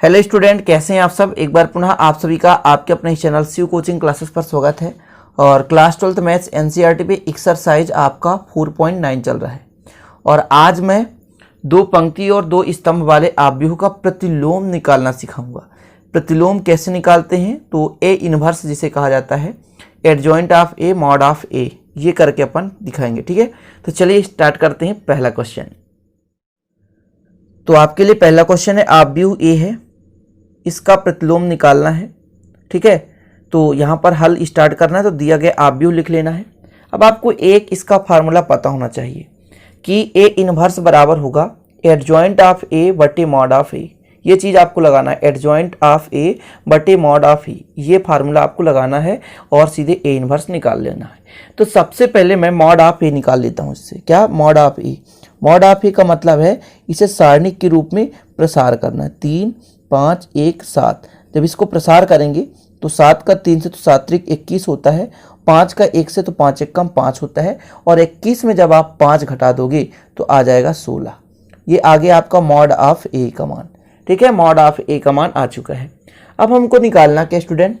Hello student, कैसे हैं आप सब। एक बार पुनः आप सभी का आपके अपने चैनल शिव कोचिंग क्लासेस पर स्वागत है। और क्लास 12th मैथ्स एनसीईआरटी पे एक्सरसाइज आपका 4.9 चल रहा है। और आज मैं दो पंक्ति और दो स्तंभ वाले आव्यूह का प्रतिलोम निकालना सिखाऊंगा। प्रतिलोम कैसे निकालते हैं, तो ए इनवर्स जिसे कहा जाता है, adjoint of A mod of A, ये करके अपन दिखाएंगे। ठीक है, तो चलिए स्टार्ट करते हैं। पहला क्वेश्चन, तो आपके लिए पहला क्वेश्चन है, आव्यूह ए है, इसका प्रतिलोम निकालना है। ठीक है, तो यहाँ पर हल स्टार्ट करना है, तो दिया गया आव्यूह लिख लेना है। अब आपको एक इसका फार्मूला पता होना चाहिए कि ए इनवर्स बराबर होगा एडजॉइंट ऑफ ए बटे मॉड ऑफ ए। ये चीज़ आपको लगाना है, एडजॉइंट ऑफ ए बटे मॉड ऑफ ए, ये फार्मूला आपको लगाना है और सीधे ए इनवर्स निकाल लेना है। तो सबसे पहले मैं मॉड ऑफ ए निकाल लेता हूँ इससे। क्या mod of A? Mod of A का मतलब है इसे सारणिक के रूप में प्रसार करना है। 3 5 1 7। जब इसको प्रसार करेंगे तो 7 का 3 से तो 7 त्रिक 21 होता है, 5 का 1 से तो 5 1 कम 5 होता है, और 21 में जब आप 5 घटा दोगे तो आ जाएगा 16। ये आगे आपका मॉड ऑफ ए का मान। ठीक है, मॉड ऑफ ए का मान आ चुका है। अब हमको निकालना क्या स्टूडेंट,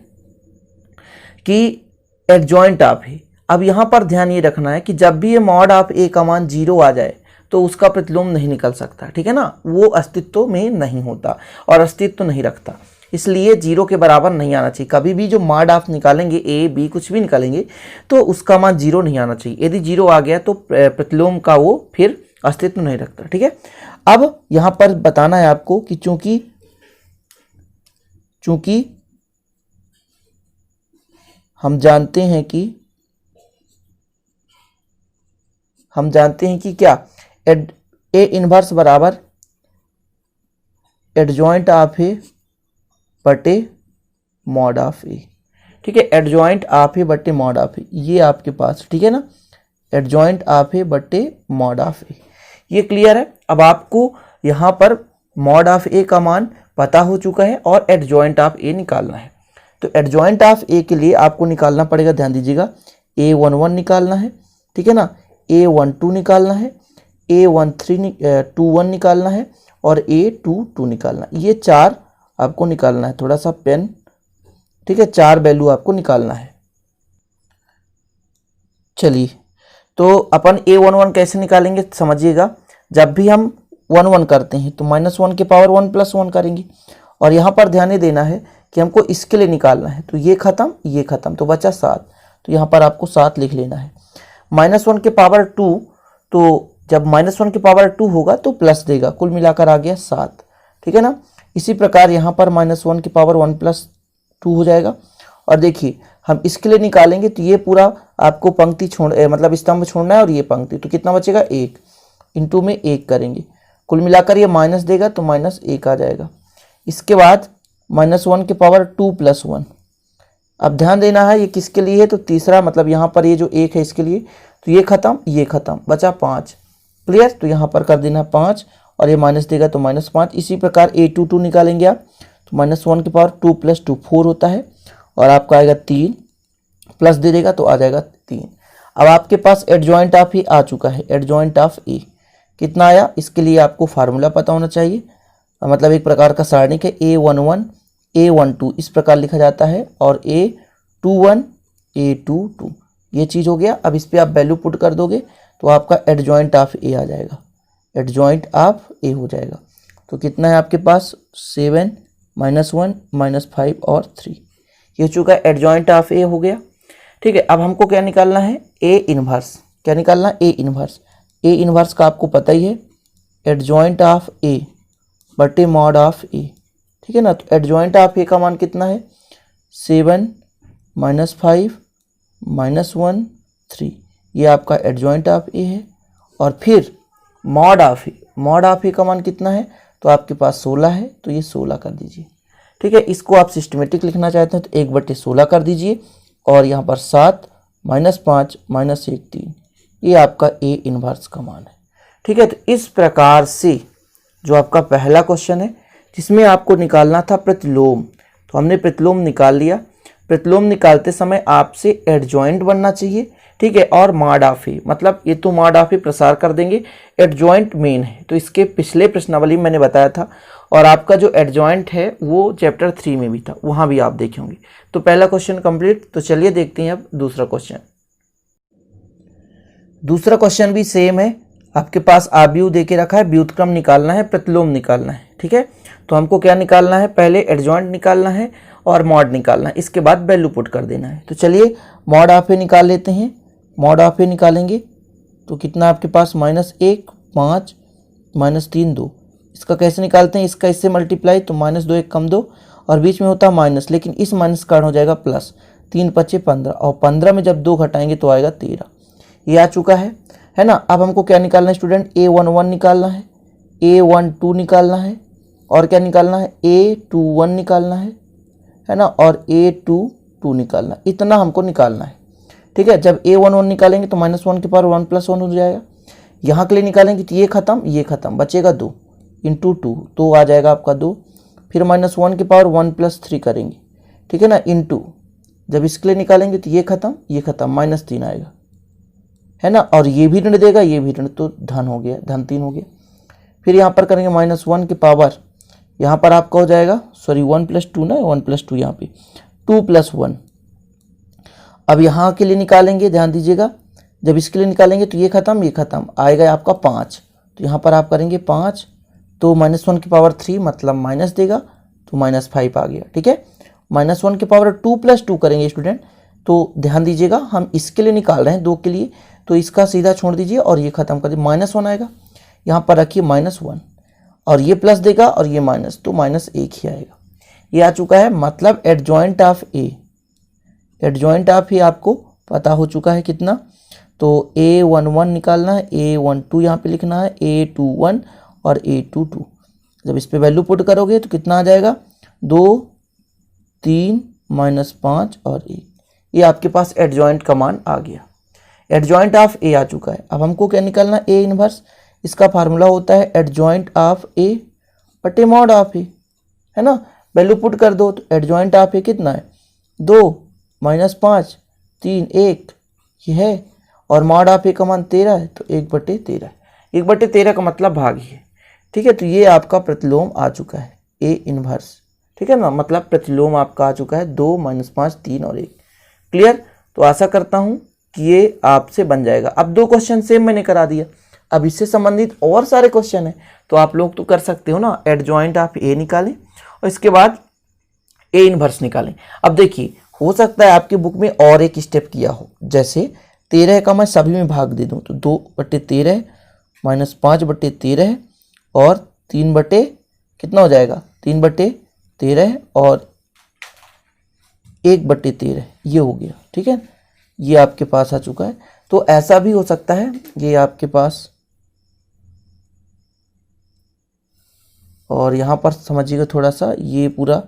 कि एडजॉइंट ऑफ ए। अब यहाँ पर ध्यान ये रखना है कि जब भी ये मॉड ऑफ ए का मान 0 आ जाए तो उसका प्रतिलोम नहीं निकल सकता। ठीक है ना, वो अस्तित्व में नहीं होता और अस्तित्व नहीं रखता, इसलिए 0 के बराबर नहीं आना चाहिए। कभी भी जो मॉड ऑफ निकालेंगे, ए बी कुछ भी निकालेंगे, तो उसका मान 0 नहीं आना चाहिए। यदि 0 आ गया तो प्रतिलोम का वो फिर अस्तित्व नहीं रखता। ठीक है, अब यहाँ पर बताना है आपको कि चूंकि हम जानते हैं कि क्या ए इनवर्स बराबर एडजॉइंट ऑफ ए बटे मॉड ऑफ ए। ठीक है, एडजॉइंट ऑफ ए बटे मॉड ऑफ ए, ये आपके पास, ठीक है ना, एडजॉइंट ऑफ ए बटे मॉड ऑफ ए, ये क्लियर है। अब आपको यहाँ पर मॉड ऑफ ए का मान पता हो चुका है और एडजॉइंट ऑफ ए निकालना है। तो एडजॉइंट ऑफ ए के लिए आपको निकालना पड़ेगा, ध्यान दीजिएगा, A11 निकालना है। ठीक है ना, A12 निकालना है, A21 निकालना है और A22 निकालना है। ये 4 आपको निकालना है। थोड़ा सा पेन, ठीक है, 4 वैल्यू आपको निकालना है। चलिए, तो अपन A11 कैसे निकालेंगे समझिएगा। जब भी हम 1 1 करते हैं तो -1 के पावर 1 + 1 करेंगे, और यहाँ पर ध्यान देना है कि हमको इसके लिए निकालना है। तो ये खत्म, तो बचा 7, तो यहाँ पर आपको 7 लिख लेना है। -1 के पावर 2, तो जब -1 के पावर 2 होगा तो प्लस देगा, कुल मिलाकर आ गया 7। ठीक है ना, इसी प्रकार यहाँ पर -1 के पावर 1 + 2 हो जाएगा। और देखिए, हम इसके लिए निकालेंगे तो ये पूरा आपको पंक्ति मतलब स्तंभ छोड़ना है, और ये पंक्ति, तो कितना बचेगा 1, इंटू में 1 करेंगे, कुल मिलाकर ये माइनस देगा तो -1 आ जाएगा। इसके बाद -1 के पावर 2 + 1। अब ध्यान देना है ये किसके लिए है, तो तीसरा, मतलब यहाँ पर ये जो 1 है इसके लिए, तो ये खत्म, बचा 5। क्लियर, तो यहाँ पर कर देना 5 और ये माइनस देगा तो -5। इसी प्रकार A22 निकालेंगे आप, तो -1 के पावर 2 + 2 4 होता है, और आपका आएगा 3, प्लस दे देगा तो आ जाएगा 3। अब आपके पास एडजॉइंट ऑफ ए आ चुका है। एडजॉइंट ऑफ ए कितना आया, इसके लिए आपको फार्मूला पता होना चाहिए, मतलब एक प्रकार का सारणिक है, A11 A12 इस प्रकार लिखा जाता है, और A21 A22, ये चीज़ हो गया। अब इस पर आप वैल्यू पुट कर दोगे तो आपका एडजॉइंट ऑफ ए आ जाएगा, एडजॉइंट ऑफ ए हो जाएगा। तो कितना है आपके पास, 7 -1 -5 और 3, ये हो चुका है, एडजॉइंट ऑफ ए हो गया। ठीक है, अब हमको क्या निकालना है, ए इनवर्स। क्या निकालना है, ए इनवर्स। ए इनवर्स का आपको पता ही है, एडजॉइंट ऑफ ए बटे मॉड ऑफ ए। ठीक है ना, तो एडजॉइंट ऑफ ए का मान कितना है, 7 -5 -1 3, ये आपका एडजॉइंट ऑफ ए है। और फिर मॉड ऑफ ए का मान कितना है, तो आपके पास 16 है, तो ये 16 कर दीजिए। ठीक है, इसको आप सिस्टमेटिक लिखना चाहते हैं तो 1/16 कर दीजिए, और यहाँ पर 7 -5 -1 3, ये आपका ए इनवर्स का मान है। ठीक है, तो इस प्रकार से जो आपका पहला क्वेश्चन है जिसमें आपको निकालना था प्रतिलोम, तो हमने प्रतिलोम निकाल लिया। प्रतिलोम निकालते समय आपसे एडजॉइंट बनना चाहिए। ठीक है, और मॉड ऑफ ए, मतलब ये तो मॉड ऑफ ए प्रसार कर देंगे, एडजॉइंट मेन है। तो इसके पिछले प्रश्नावली मैंने बताया था, और आपका जो एडजॉइंट है वो चैप्टर 3 में भी था, वहाँ भी आप देखे होंगे। तो पहला क्वेश्चन कंप्लीट। तो चलिए देखते हैं अब दूसरा क्वेश्चन। दूसरा क्वेश्चन भी सेम है, आपके पास आव्यूह दे के रखा है, व्युत्क्रम निकालना है, प्रतिलोम निकालना है। ठीक है, तो हमको क्या निकालना है, पहले एडजॉइंट निकालना है और मॉड निकालना है, इसके बाद वैल्यू पुट कर देना है। तो चलिए मॉड ऑफ ए निकाल लेते हैं। मॉड ऑफ ए निकालेंगे तो कितना आपके पास -1 5 -3 2। इसका कैसे निकालते हैं, इसका इससे मल्टीप्लाई, तो -2 1 कम 2 और बीच में होता है माइनस, लेकिन इस माइनस का हो जाएगा प्लस। 3 5 15 और 15 में जब 2 घटाएंगे तो आएगा 13। ये आ चुका है ना। अब हमको क्या निकालना है स्टूडेंट, A11 निकालना है, A12 निकालना है और क्या निकालना है, A21 निकालना है ना, और A22 निकालना है। इतना हमको निकालना है। ठीक है, जब A11 निकालेंगे तो -1 के पावर 1 + 1 हो जाएगा। यहाँ के लिए निकालेंगे तो ये खत्म, बचेगा 2 × 2, तो आ जाएगा आपका 2। फिर -1 के पावर 1 + 3 करेंगे, ठीक है ना, इंटू, जब इसके लिए निकालेंगे तो ये खत्म -3 आएगा, है ना, और ये भी ऋण देगा, ये भी ऋण, तो धन हो गया, धन 3 हो गया। फिर यहाँ पर करेंगे -1 के पावर, यहाँ पर आपका हो जाएगा 1 + 2 ना, 1 + 2 यहाँ पे 2 + 1। अब यहाँ के लिए निकालेंगे, ध्यान दीजिएगा, जब इसके लिए निकालेंगे तो ये खत्म आएगा आपका 5। तो यहाँ पर आप करेंगे 5, तो -1 की पावर 3 मतलब माइनस देगा, तो -5 आ गया। ठीक है, -1 की पावर 2 + 2 करेंगे स्टूडेंट, तो ध्यान दीजिएगा हम इसके लिए निकाल रहे हैं 2 के लिए, तो इसका सीधा छोड़ दीजिए और ये खत्म कर दीजिए, -1 आएगा। यहाँ पर रखिए -1 और ये प्लस देगा और ये माइनस, तो -1 ही आएगा। ये आ चुका है, मतलब एडजॉइंट ऑफ ए आपको पता हो चुका है कितना। तो A11 निकालना है, A12 यहाँ पे लिखना है, A21 और A22। जब इस पे वैल्यू पुट करोगे तो कितना आ जाएगा, 2 3 -5 और 1। ये आपके पास एडजॉइंट का मान आ गया। एडजॉइंट ऑफ ए आ चुका है। अब हमको क्या निकालना है, ए इनवर्स। इसका फार्मूला होता है एडजॉइंट ऑफ ए बटे मॉड ऑफ ए, है ना। वैल्यू पुट कर दो तो एडजॉइंट ऑफ ए कितना है, 2 -5 3 1 ये है, और मॉड ऑफ ए का मान 13 है, तो 1/13। 1/13 का मतलब भाग ही है। ठीक है, तो ये आपका प्रतिलोम आ चुका है, ए इनवर्स। ठीक है ना, मतलब प्रतिलोम आपका आ चुका है 2 -5 3 और 1। क्लियर। तो आशा करता हूँ कि ये आपसे बन जाएगा। अब 2 क्वेश्चन सेम मैंने करा दिया, अब इससे संबंधित और सारे क्वेश्चन हैं, तो आप लोग तो कर सकते हो ना, एडजॉइंट ऑफ ए निकालें और इसके बाद ए इनवर्स निकालें। अब देखिए, हो सकता है आपकी बुक में और एक स्टेप किया हो, जैसे 13 का मैं सभी में भाग दे दूं, तो 2/13 -5/13 और 3 कितना हो जाएगा, 3/13 और 1/13, ये हो गया। ठीक है, ये आपके पास आ चुका है। तो ऐसा भी हो सकता है, ये आपके पास, और यहाँ पर समझिएगा थोड़ा सा, ये पूरा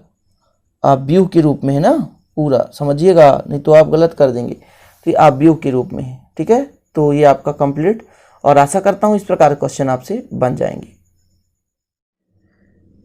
आव्यूह के रूप में है ना, पूरा समझिएगा, नहीं तो आप गलत कर देंगे। तो ये आव्यूह के रूप में है। ठीक है, तो ये आपका कंप्लीट, और आशा करता हूँ इस प्रकार के क्वेश्चन आपसे बन जाएंगे।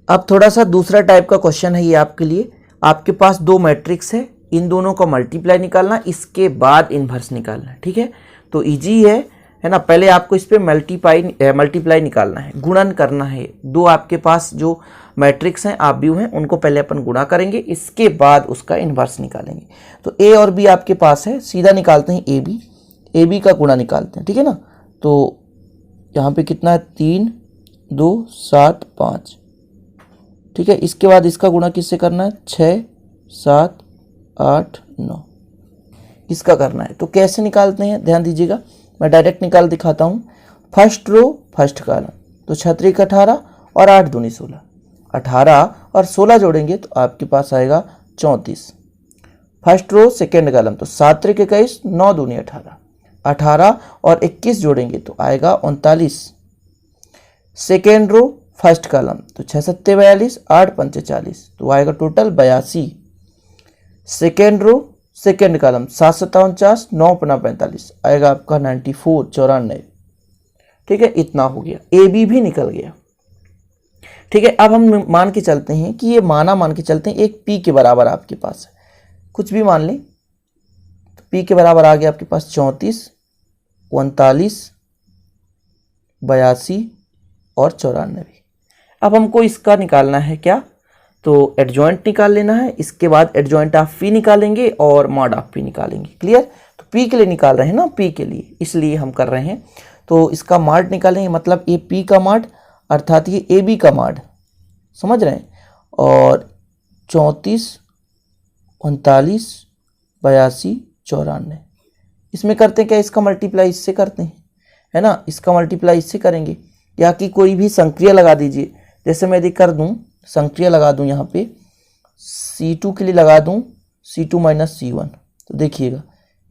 अब थोड़ा सा दूसरा टाइप का क्वेश्चन है ये आपके लिए। आपके पास 2 मैट्रिक्स है, इन दोनों का मल्टीप्लाई निकालना, इसके बाद इनवर्स निकालना। ठीक है, तो इजी है ना। पहले आपको इस पे मल्टीप्लाई निकालना है, गुणन करना है। 2 आपके पास जो मैट्रिक्स हैं, आव्यूह हैं, उनको पहले अपन गुणा करेंगे, इसके बाद उसका इनवर्स निकालेंगे। तो ए और बी आपके पास है, सीधा निकालते हैं ए बी का गुणा निकालते हैं। ठीक है ना, तो यहाँ पे कितना है, 3 2 7 5। ठीक है, इसके बाद इसका गुणा किससे करना है, 6 7 8 9, इसका करना है। तो कैसे निकालते हैं, ध्यान दीजिएगा, मैं डायरेक्ट निकाल दिखाता हूँ। फर्स्ट रो फर्स्ट कॉलम, तो 6 × 18 और 8 दूनी 16, 18 और 16 जोड़ेंगे तो आपके पास आएगा 34। फर्स्ट रो सेकेंड कॉलम, तो 7 × 21 9 दूनी 18, 18 और 21 जोड़ेंगे तो आएगा 39। सेकेंड रो फर्स्ट कॉलम, तो 6 7 42 8 5 40, तो आएगा total 82। Second row second column, 7 7 49 9 5 45, आएगा आपका 94 94। ठीक है, इतना हो गया, ए बी भी निकल गया। ठीक है, अब हम मान के चलते हैं कि ये मान के चलते हैं एक पी के बराबर आपके पास है, कुछ भी मान लें, तो पी के बराबर आ गया आपके पास 34 39 82 और 94। अब हमको इसका निकालना है क्या, तो एडजॉइंट निकाल लेना है, इसके बाद एडजॉइंट ऑफ पी निकालेंगे और मॉड ऑफ पी निकालेंगे। क्लियर? तो पी के लिए निकाल रहे हैं ना, पी के लिए, इसलिए हम कर रहे हैं। तो इसका मॉड निकालेंगे, मतलब ये पी का मॉड अर्थात ये ए बी का मॉड, समझ रहे हैं। और 34, 39, 82, 94 इसमें करते हैं क्या, इसका मल्टीप्लाई इससे करते हैं, है ना, इसका मल्टीप्लाई इससे करेंगे, या कि कोई भी संक्रिया लगा दीजिए। जैसे मैं यदि कर दूं, संक्रिया लगा दूं, यहाँ पे C2 के लिए लगा दूं C2 माइनस C1, तो देखिएगा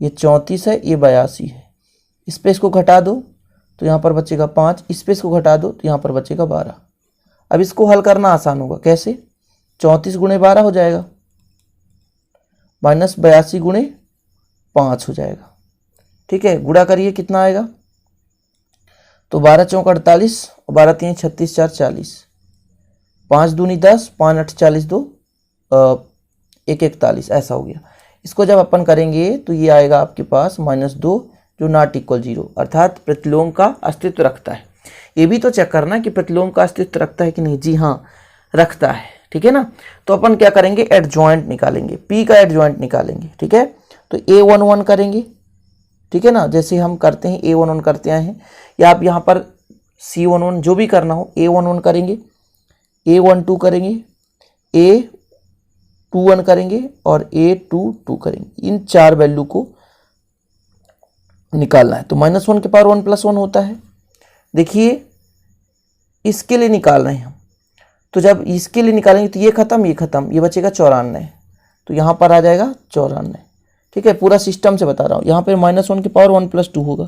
ये 34 है, ये 82 है, इस पे इसको घटा दो तो यहाँ पर बचेगा 5, इस पे इसको घटा दो तो यहाँ पर बचेगा 12। अब इसको हल करना आसान होगा, कैसे, 34 गुणे 12 हो जाएगा, माइनस 82 गुणे 5 हो जाएगा। ठीक है, गुणा करिए कितना आएगा, तो 12 चौक 48 और 12 3 36 4 40, 5 दूनी 10, 5 8 40, 2 1 41, ऐसा हो गया। इसको जब अपन करेंगे तो ये आएगा आपके पास -2 जो नॉट इक्वल 0, अर्थात प्रतिलोम का अस्तित्व रखता है। ये भी तो चेक करना है कि प्रतिलोम का अस्तित्व रखता है कि नहीं। जी हाँ, रखता है। ठीक है ना, तो अपन क्या करेंगे, एडजॉइंट निकालेंगे, पी का एडजॉइंट निकालेंगे। ठीक है, तो A11 करेंगे, ठीक है ना, जैसे हम करते हैं A11 करते आए हैं, या आप यहाँ पर C11 जो भी करना हो, A11 करेंगे, A12 करेंगे, A21 करेंगे और A22 करेंगे। इन 4 वैल्यू को निकालना है। तो -1 के पावर 1 + 1 होता है। देखिए इसके लिए निकाल रहे हैं हम, तो जब इसके लिए निकालेंगे तो ये खत्म, ये खत्म, ये बचेगा 94, तो यहाँ पर आ जाएगा 94। ठीक है, पूरा सिस्टम से बता रहा हूँ। यहाँ पर -1 के पावर 1 + 2 होगा,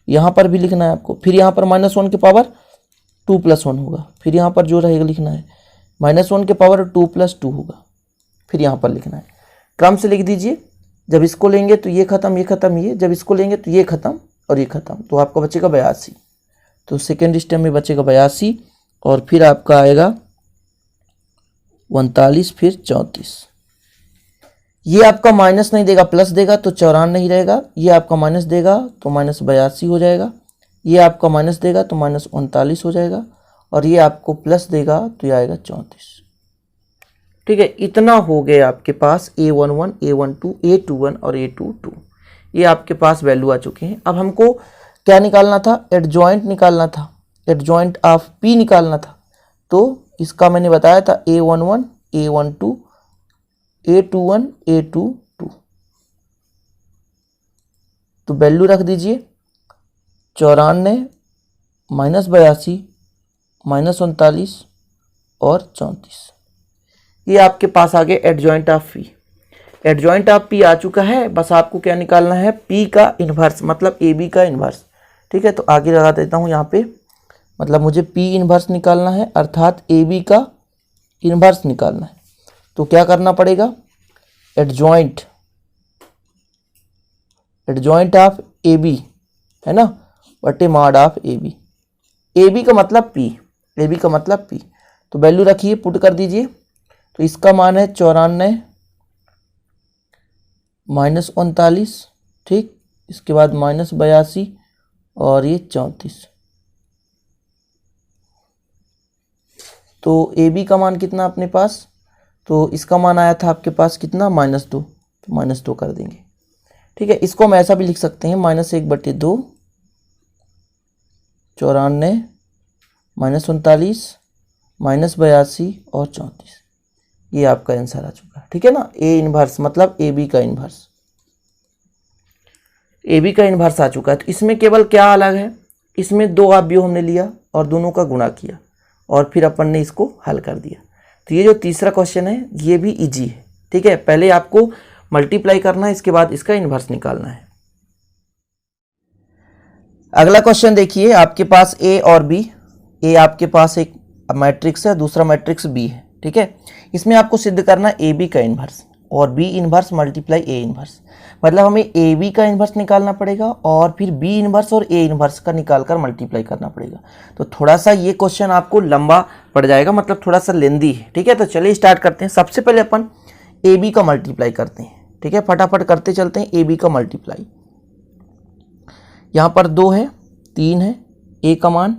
यहाँ पर भी लिखना है आपको, फिर यहाँ पर -1 के पावर 2 + 1 होगा, फिर यहाँ पर जो रहेगा लिखना है -1 के पावर 2 + 2 होगा, फिर यहाँ पर लिखना है। क्रम से लिख दीजिए, जब इसको लेंगे तो ये खत्म, ये खत्म, ये, जब इसको लेंगे तो ये खत्म और ये खत्म, तो आपका बचेगा 82। तो सेकेंड स्टेप में बचेगा 82 और फिर आपका आएगा 39, फिर 34। ये आपका माइनस नहीं देगा, प्लस देगा तो 94 नहीं रहेगा, ये आपका माइनस देगा तो -82 हो जाएगा, ये आपका माइनस देगा तो -39 हो जाएगा, और ये आपको प्लस देगा तो ये आएगा 34। ठीक है, इतना हो गया आपके पास A11, A12, A21 और A22, ये आपके पास वैल्यू आ चुके हैं। अब हमको क्या निकालना था, एडजॉइंट निकालना था, एडजॉइंट ऑफ P निकालना था। तो इसका मैंने बताया था A11, A12, A21, A22, तो वैल्यू रख दीजिए 94, -82, -39 और 34। ये आपके पास आ गए adjoint of P। Adjoint of P आ चुका है, बस आपको क्या निकालना है, P का इन्वर्स, मतलब AB का इन्वर्स। ठीक है, तो आगे लगा देता हूँ यहाँ पे, मतलब मुझे P इन्वर्स निकालना है, अर्थात AB का इन्वर्स निकालना है। तो क्या करना पड़ेगा, एडजॉइंट ऑफ AB, है ना, बटे मॉड ऑफ AB। AB का मतलब P, AB का मतलब P। तो वैल्यू रखिए, पुट कर दीजिए, तो इसका मान है 94 -39, ठीक, इसके बाद -82 और ये 34। तो AB का मान कितना अपने पास, तो इसका मान आया था आपके पास कितना, -2, तो -2 कर देंगे। ठीक है, इसको हम ऐसा भी लिख सकते हैं, -1/2, 94, -39, -82 और 34। ये आपका आंसर आ चुका है। ठीक है ना, A इन्वर्स मतलब AB का इन्वर्स, AB का इन्वर्स आ चुका है। तो इसमें केवल क्या अलग है, इसमें 2 अवयव हमने लिया और दोनों का गुणा किया और फिर अपन ने इसको हल कर दिया। तो ये जो तीसरा क्वेश्चन है ये भी इजी है। ठीक है, पहले आपको मल्टीप्लाई करना है, इसके बाद इसका इन्वर्स निकालना है। अगला क्वेश्चन देखिए, आपके पास A और B, A आपके पास एक मैट्रिक्स है, दूसरा मैट्रिक्स B है। ठीक है, इसमें आपको सिद्ध करना है AB का इन्वर्स और B inverse multiply A inverse, मतलब हमें AB का इन्वर्स निकालना पड़ेगा और फिर B इन्वर्स और A इन्वर्स का निकालकर मल्टीप्लाई करना पड़ेगा। तो थोड़ा सा ये क्वेश्चन आपको लंबा पड़ जाएगा, मतलब थोड़ा सा लेंदी है। ठीक है, तो चलिए स्टार्ट करते हैं। सबसे पहले अपन AB का मल्टीप्लाई करते हैं। ठीक है, फटाफट करते चलते हैं AB का मल्टीप्लाई। यहाँ पर 2 है, 3 है, A का मान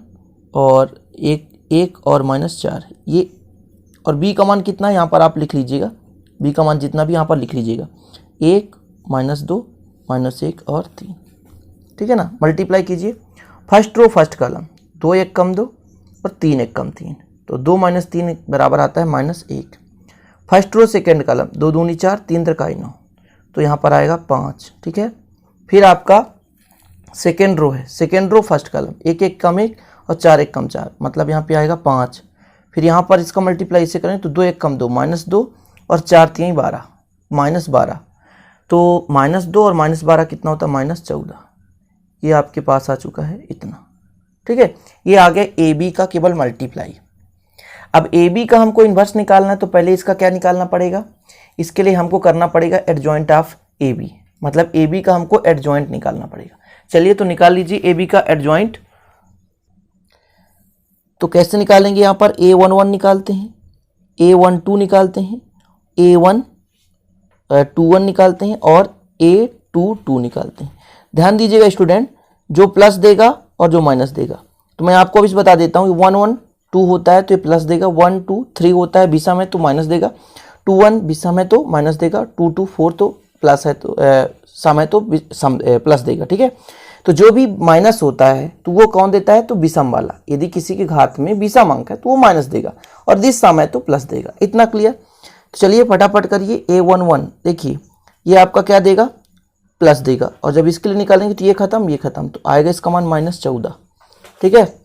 और एक 1 और -4 ये, और b का मान कितना है यहाँ पर आप लिख लीजिएगा, b का मान जितना भी यहाँ पर लिख लीजिएगा, 1 -2 -1 और 3, ठीक है ना। मल्टीप्लाई कीजिए, फर्स्ट रो फर्स्ट कॉलम, 2 1 कम 2 और 3 1 कम 3, तो 2 - 3 बराबर आता है -1। फर्स्ट रो सेकेंड कॉलम, 2 दूनी 4 3 त्रिकाई 9, तो यहाँ पर आएगा 5, ठीक है। फिर आपका सेकेंड रो है, सेकेंड रो फर्स्ट कॉलम, 1 1 कम 1 और 4 1 कम 4, मतलब यहाँ पे आएगा 5। फिर यहाँ पर इसका मल्टीप्लाई इसे करें तो 2 1 कम 2 -2 और 4 3 12 -12, तो -2 और -12 कितना होता है -14। ये आपके पास आ चुका है इतना, ठीक है। ये आ गया ए बी का केवल मल्टीप्लाई। अब ए बी का हमको इन्वर्स निकालना है, तो पहले इसका क्या निकालना पड़ेगा, इसके लिए हमको करना पड़ेगा एडजॉइंट ऑफ ए बी, मतलब ए बी का हमको एडजॉइंट निकालना पड़ेगा। चलिए तो निकाल लीजिए ए बी का एडजॉइंट। तो कैसे निकालेंगे, यहाँ पर A11 निकालते हैं, A12 निकालते हैं, A21 निकालते हैं और A22 निकालते हैं। ध्यान दीजिएगा स्टूडेंट, जो प्लस देगा और जो माइनस देगा, तो मैं आपको अभी बता देता हूँ, 1 1 2 होता है तो ये प्लस देगा, 1 2 3 होता है बीसा में तो माइनस देगा, 2 1 बीसा में तो माइनस देगा, 2 2 4 तो प्लस है तो सम है तो प्लस देगा, ठीक है। तो जो भी माइनस होता है तो वो कौन देता है, तो विषम वाला। यदि किसी के घात में विषम अंक है तो वो माइनस देगा, और जिस सम है तो प्लस देगा। इतना क्लियर। तो चलिए फटाफट करिए, A11 देखिए ये आपका क्या देगा, प्लस देगा, और जब इसके लिए निकालेंगे तो ये खत्म ये खत्म, तो आएगा इसका मान -14, ठीक है।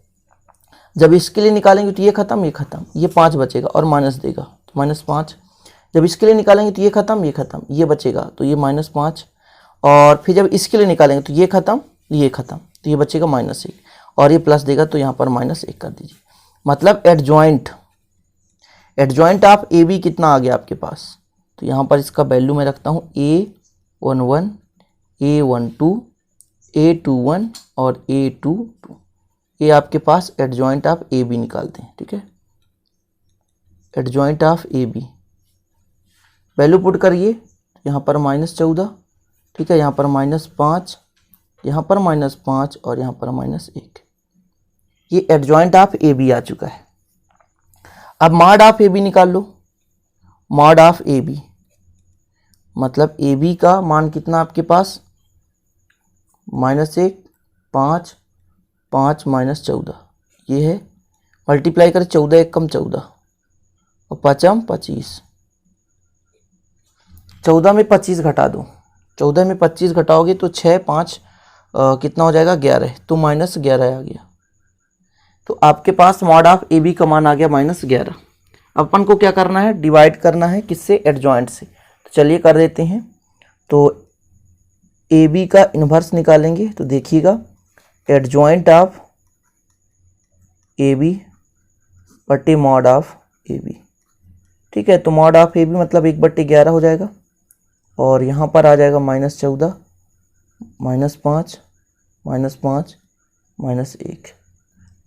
जब इसके लिए निकालेंगे तो ये खत्म ये 5 बचेगा और माइनस देगा तो -5। जब इसके लिए निकालेंगे तो ये खत्म ये बचेगा तो ये -5, और फिर जब इसके लिए निकालेंगे तो ये खत्म तो ये बचेगा -1, और ये प्लस देगा तो यहाँ पर -1 कर दीजिए। मतलब एडजॉइंट ऑफ ए बी कितना आ गया आपके पास, तो यहाँ पर इसका वैल्यू मैं रखता हूँ A11 A12 A21 और A22, ये आपके पास एडजॉइंट ऑफ ए बी निकालते हैं, ठीक है। Adjoint of A B value put करिए, यहाँ पर -14, ठीक है, यहाँ पर -5, यहाँ पर -5 और यहाँ पर -1, ये एडजॉइंट ऑफ ए बी आ चुका है। अब मॉड ऑफ ए बी निकाल लो। मॉड ऑफ ए बी मतलब ए बी का मान कितना आपके पास, -1 5 5 -14, ये है। मल्टीप्लाई करें, 14 1 कम 14 और 5 25, 14 में 25 घटा दो, 14 में 25 घटाओगे तो 6 5 कितना हो जाएगा 11, तो -11 आ गया। तो आपके पास मॉड ऑफ ए बी का मान आ गया -11। अब अपन को क्या करना है, डिवाइड करना है किससे, एडजॉइंट से। तो चलिए कर देते हैं। तो ए बी का इन्वर्स निकालेंगे, तो देखिएगा एडजॉइंट ऑफ ए बी बटे मॉड ऑफ ए बी, ठीक है। तो मॉड ऑफ ए बी मतलब 1/11 हो जाएगा, और यहाँ पर आ जाएगा -14 -5 -5 -1।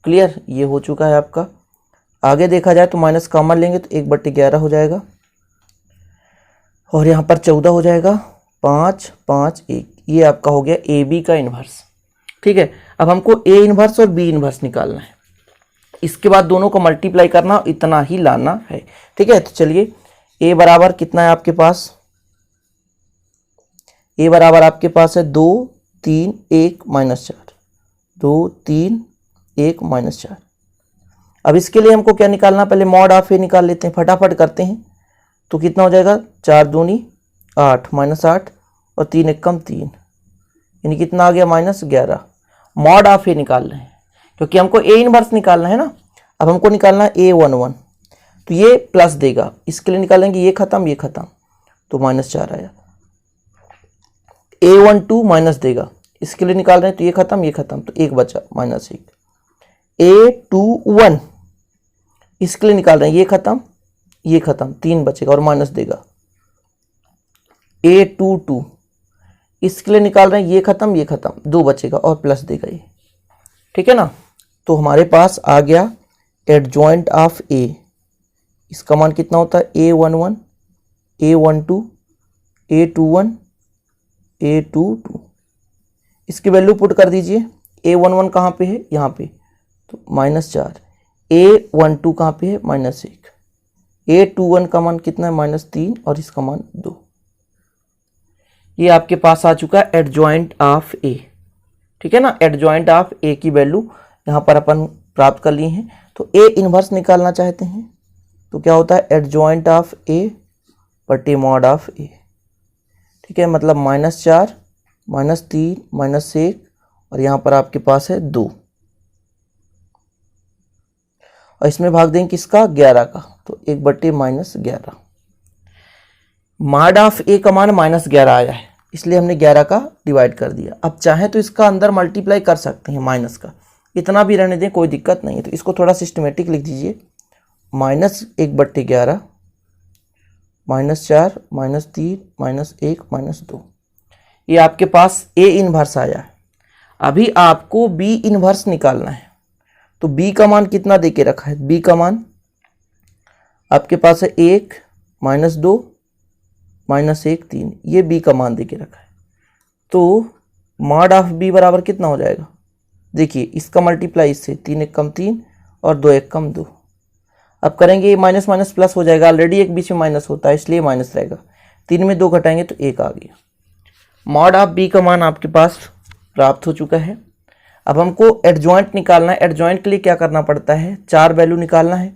क्लियर, ये हो चुका है आपका। आगे देखा जाए तो माइनस कॉमन लेंगे तो 1/11 हो जाएगा, और यहाँ पर 14 हो जाएगा, 5 5 1, ये आपका हो गया ए बी का इन्वर्स, ठीक है। अब हमको ए इन्वर्स और बी इन्वर्स निकालना है, इसके बाद दोनों को मल्टीप्लाई करना, इतना ही लाना है, ठीक है। तो चलिए ए बराबर कितना है आपके पास, ए बराबर आपके पास है 2 3 1 -4, 2 3 1 -4। अब इसके लिए हमको क्या निकालना, पहले मॉड ऑफ ए निकाल लेते हैं, फटाफट करते हैं। तो कितना हो जाएगा, 4 दूनी 8 -8 और 3 1 कम 3, यानी कितना आ गया -11। मॉड ऑफ ए निकाल रहे हैं क्योंकि हमको ए इनवर्स निकालना है ना। अब हमको निकालना है A11, तो ये प्लस देगा, इसके लिए निकालेंगे ये खत्म तो -4 आया। A12 माइनस देगा, इसके लिए निकाल रहे हैं तो ये खत्म तो 1 बचा -1। A21 इसके लिए निकाल रहे हैं ये खत्म 3 बचेगा और माइनस देगा। A22 इसके लिए निकाल रहे हैं ये खत्म 2 बचेगा और प्लस देगा ये, ठीक है ना। तो हमारे पास आ गया एडजॉइंट ऑफ ए, इसका मान कितना होता है A11 A12 A21 A22, इसकी वैल्यू पुट कर दीजिए। A11 कहाँ पे है, यहाँ पे, तो -4, A12 कहाँ पे है, -1। A21 का मान कितना है, -3 और इसका मान 2। ये आपके पास आ चुका है एडजॉइंट ऑफ ए, ठीक है ना। एडजॉइंट ऑफ ए की वैल्यू यहाँ पर अपन प्राप्त कर लिए हैं। तो ए इनवर्स निकालना चाहते हैं तो क्या होता है, एडजॉइंट ऑफ ए बटे मॉड ऑफ ए, ठीक है। मतलब -4 -3 -1 और यहाँ पर आपके पास है 2 और इसमें भाग देंगे किसका, 11 का, तो 1 बटे -11। मॉड ऑफ ए का मान -11 आया है, इसलिए हमने 11 का डिवाइड कर दिया। अब चाहे तो इसका अंदर मल्टीप्लाई कर सकते हैं माइनस का, इतना भी रहने दें, कोई दिक्कत नहीं है। तो इसको थोड़ा सिस्टमेटिक लिख दीजिए, -1 बटे 11 -4 -3 -1 -2। ये आपके पास ए इनवर्स आया है। अभी आपको बी इनवर्स निकालना है। तो बी का मान कितना दे के रखा है, बी का मान आपके पास है 1 -2 -1 3, ये बी का मान दे के रखा है। तो मॉड ऑफ बी बराबर कितना हो जाएगा, देखिए इसका मल्टीप्लाई इससे, 3 1 कम 3 और 2 1 कम 2। अब करेंगे माइनस माइनस प्लस हो जाएगा, ऑलरेडी एक बीच में माइनस होता है इसलिए माइनस रहेगा। 3 में 2 घटाएंगे तो 1 आ गया। मॉड ऑफ बी का मान आपके पास प्राप्त हो चुका है। अब हमको एडजॉइंट निकालना है। एडजॉइंट के लिए क्या करना पड़ता है, 4 वैल्यू निकालना है।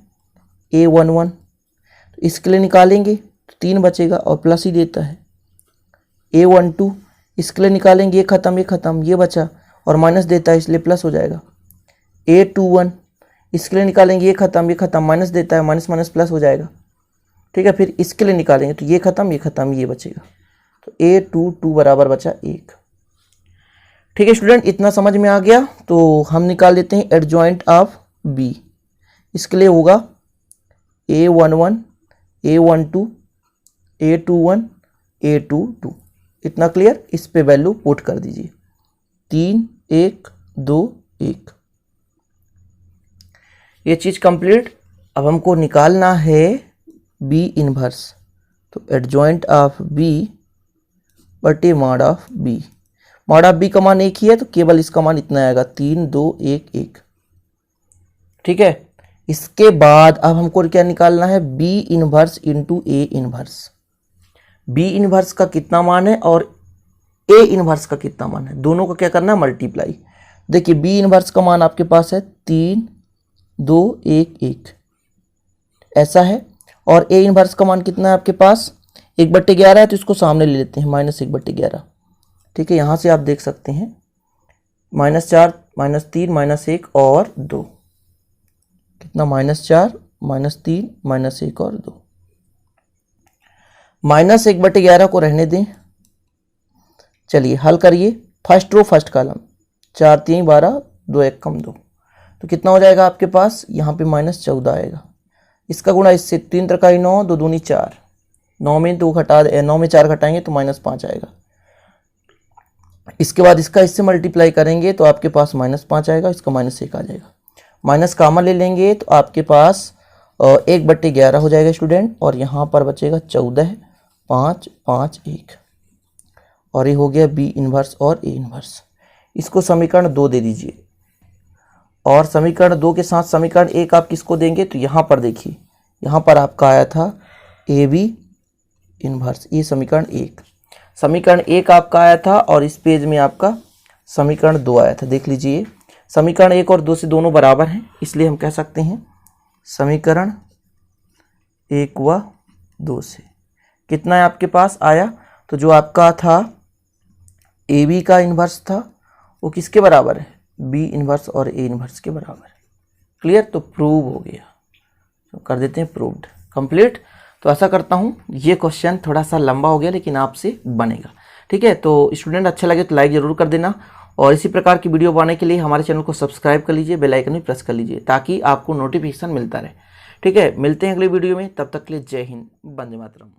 A11 तो इसके लिए निकालेंगे तो 3 बचेगा और प्लस ही देता है। A12 इसके लिए निकालेंगे, ये खत्म ये बचा और माइनस देता है इसलिए प्लस हो जाएगा। A21 इसके लिए निकालेंगे, ये खत्म माइनस देता है, माइनस माइनस प्लस हो जाएगा, ठीक है। फिर इसके लिए निकालेंगे तो ये खत्म ये बचेगा, तो A22 बराबर बचा 1। ठीक है स्टूडेंट, इतना समझ में आ गया। तो हम निकाल लेते हैं एडजॉइंट ऑफ बी। इसके लिए होगा A11 A12 A21 A22, इतना क्लियर। इस पे वैल्यू पुट कर दीजिए, 3 1 2 1। ये चीज़ कंप्लीट। अब हमको निकालना है बी इनवर्स। तो एडजॉइंट ऑफ बी बटे mod of B. Mod of B का मान 1 ही है तो केवल इसका मान इतना आएगा, 3 2 1 1, ठीक है। इसके बाद अब हमको क्या निकालना है, B inverse into A inverse. B inverse का कितना मान है और ए इनवर्स का कितना मान है, दोनों का क्या करना है, मल्टीप्लाई। देखिए बी इनवर्स का मान आपके पास है 3 2 1 1 ऐसा है, और ए इनवर्स का मान कितना है आपके पास, 1/11 है, तो इसको सामने ले लेते हैं, -1/11, ठीक है। यहाँ से आप देख सकते हैं -4 -3 -1 और 2, कितना, -4 -3 -1 और 2। -1/11 को रहने दें। चलिए हल करिए, फर्स्ट रो फर्स्ट कॉलम, 4 3 12 2 1 कम 2, तो कितना हो जाएगा आपके पास, यहाँ पे -14 आएगा। इसका गुणा इससे, 3 3 9 2 दूनी 4, 9 में 2 घटा 9 में 4 घटाएंगे तो -5 आएगा। इसके बाद इसका इससे मल्टीप्लाई करेंगे तो आपके पास -5 आएगा, इसका -1 आ जाएगा। माइनस कामन ले लेंगे तो आपके पास 1/11 हो जाएगा स्टूडेंट, और यहाँ पर बचेगा 14 5 5 1, और ये हो गया बी इनवर्स और ए इनवर्स। इसको समीकरण 2 दे दीजिए, और समीकरण 2 के साथ समीकरण 1 आप किसको देंगे, तो यहाँ पर देखिए, यहाँ पर आपका आया था ए बी इनवर्स, ये समीकरण 1। समीकरण 1 आपका आया था और इस पेज में आपका समीकरण 2 आया था। देख लीजिए, समीकरण 1 और 2 से दोनों बराबर हैं, इसलिए हम कह सकते हैं समीकरण 1 व 2 से कितना है आपके पास आया, तो जो आपका था ए बी का इन्वर्स था वो किसके बराबर है, बी इन्वर्स और ए इन्वर्स के बराबर है। क्लियर, तो प्रूव हो गया, तो कर देते हैं प्रूव्ड, कंप्लीट। तो ऐसा करता हूँ, ये क्वेश्चन थोड़ा सा लंबा हो गया लेकिन आपसे बनेगा, ठीक है। तो स्टूडेंट अच्छा लगे तो लाइक ज़रूर कर देना, और इसी प्रकार की वीडियो पाने के लिए हमारे चैनल को सब्सक्राइब कर लीजिए, बेल आइकन भी प्रेस कर लीजिए ताकि आपको नोटिफिकेशन मिलता रहे, ठीक है। मिलते हैं अगली वीडियो में, तब तक के लिए जय हिंद, वंदे मातरम।